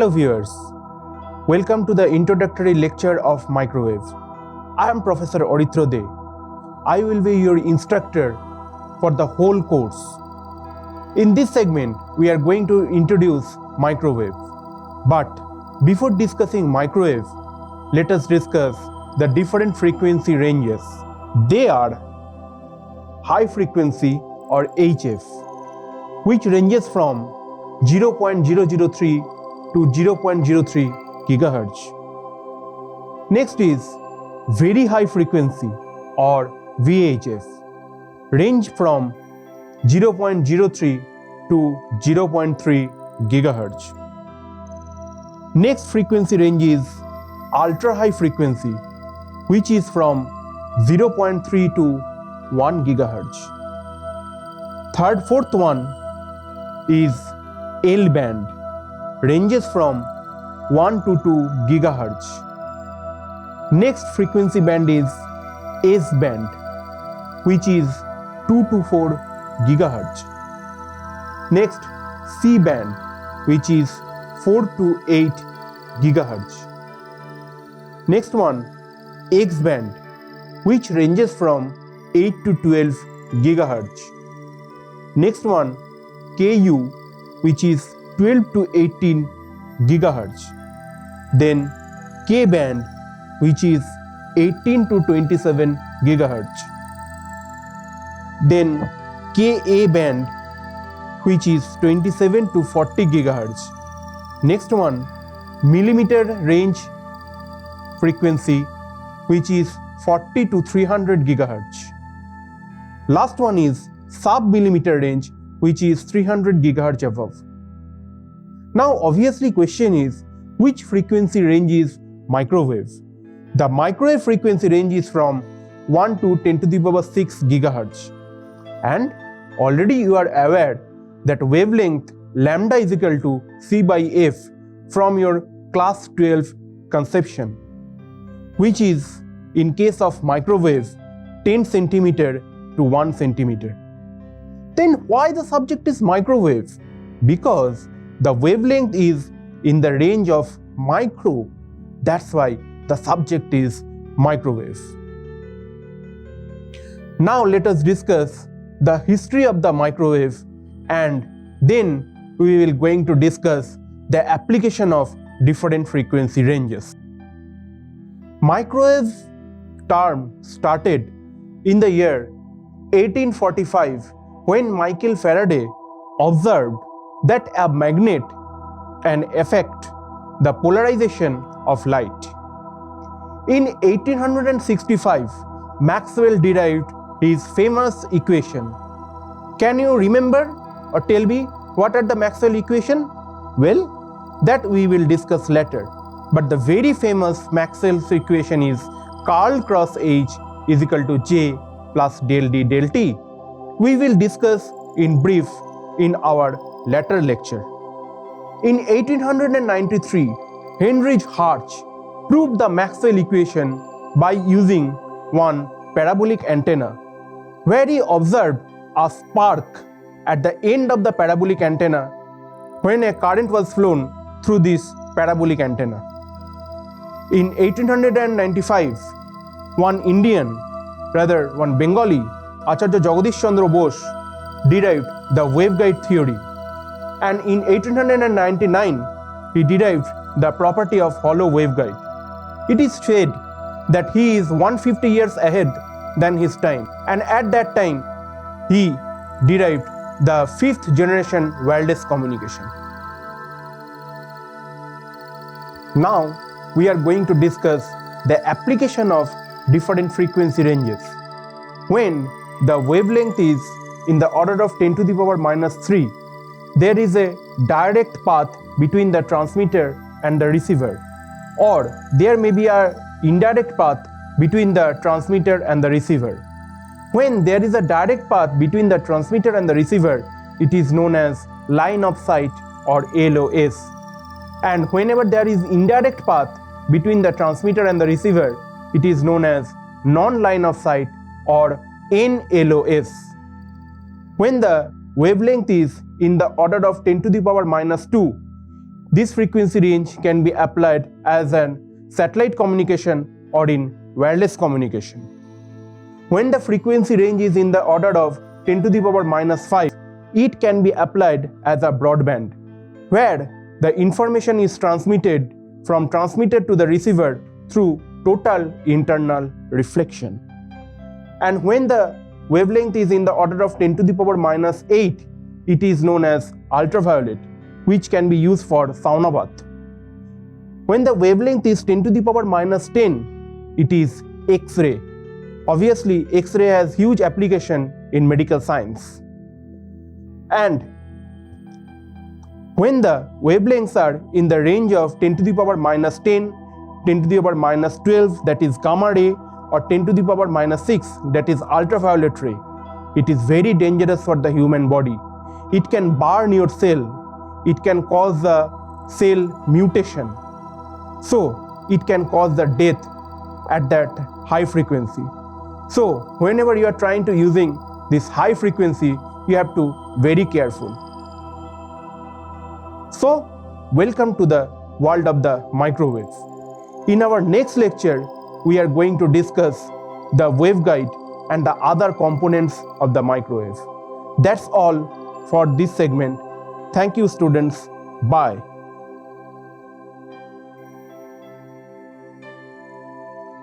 Hello viewers, welcome to the introductory lecture of microwave. I am Professor Orithro De. I will be your instructor for the whole course. In this segment, we are going to introduce microwave. But before discussing microwave, let us discuss the different frequency ranges. They are high frequency or HF, which ranges from 0.003 to 0.03 GHz. Next is very high frequency or VHF, range from 0.03 to 0.3 GHz. Next frequency range is ultra high frequency, which is from 0.3 to 1 GHz. Fourth one is L band, ranges from 1 to 2 GHz. Next frequency band is S band, which is 2 to 4 GHz. Next C band, which is 4 to 8 GHz. Next one X band, which ranges from 8 to 12 GHz. Next one KU, which is 12 to 18 GHz. Then K band, which is 18 to 27 GHz. Then KA band, which is 27 to 40 GHz. Next one millimeter range frequency, which is 40 to 300 GHz. Last one is sub-millimeter range, which is 300 GHz above. Now obviously question is, which frequency range is microwave? The microwave frequency range is from 1 to 10 to the power 6 GHz. And already you are aware that wavelength lambda is equal to C by F from your class 12 conception, which is in case of microwave 10 centimeter to 1 centimeter. Then why the subject is microwave? Because the wavelength is in the range of micro. That's why the subject is microwave. Now let us discuss the history of the microwave, and then we will going to discuss the application of different frequency ranges. Microwave term started in the year 1845 when Michael Faraday observed that a magnet can affect the polarization of light. In 1865, Maxwell derived his famous equation. Can you remember or tell me what are the Maxwell equation? Well, that we will discuss later. But the very famous Maxwell's equation is curl cross H is equal to J plus del D del T. We will discuss in brief in our later lecture. In 1893, Heinrich Hertz proved the Maxwell equation by using one parabolic antenna, where he observed a spark at the end of the parabolic antenna when a current was flown through this parabolic antenna. In 1895, one Bengali, Acharya Jagadish Chandra Bose, derived the waveguide theory, and in 1899 he derived the property of hollow waveguide. It is said that he is 150 years ahead than his time, and at that time he derived the 5th generation wireless communication. Now we are going to discuss the application of different frequency ranges. When the wavelength is in the order of 10 to the power minus 3, there is a direct path between the transmitter and the receiver, or there may be an indirect path between the transmitter and the receiver. When there is a direct path between the transmitter and the receiver, it is known as line of sight or LOS. And whenever there is indirect path between the transmitter and the receiver, it is known as non-line of sight or NLOS. When the wavelength is in the order of 10 to the power minus 2, This frequency range can be applied as an satellite communication or in wireless communication. When the frequency range is in the order of 10 to the power minus 5, it can be applied as a broadband, where the information is transmitted from transmitter to the receiver through total internal reflection. And when the wavelength is in the order of 10 to the power minus 8, it is known as ultraviolet, which can be used for sauna bath. When the wavelength is 10 to the power minus 10, it is X-ray. Obviously, X-ray has huge application in medical science. And when the wavelengths are in the range of 10 to the power minus 10, 10 to the power minus 12, that is gamma ray, or 10 to the power minus 6, that is ultraviolet ray, it is very dangerous for the human body. It can burn your cell. It can cause the cell mutation. So it can cause the death at that high frequency. So whenever you are trying to using this high frequency, you have to very careful. So welcome to the world of the microwaves. In our next lecture, we are going to discuss the waveguide and the other components of the microwave. That's all for this segment. Thank you, students. Bye.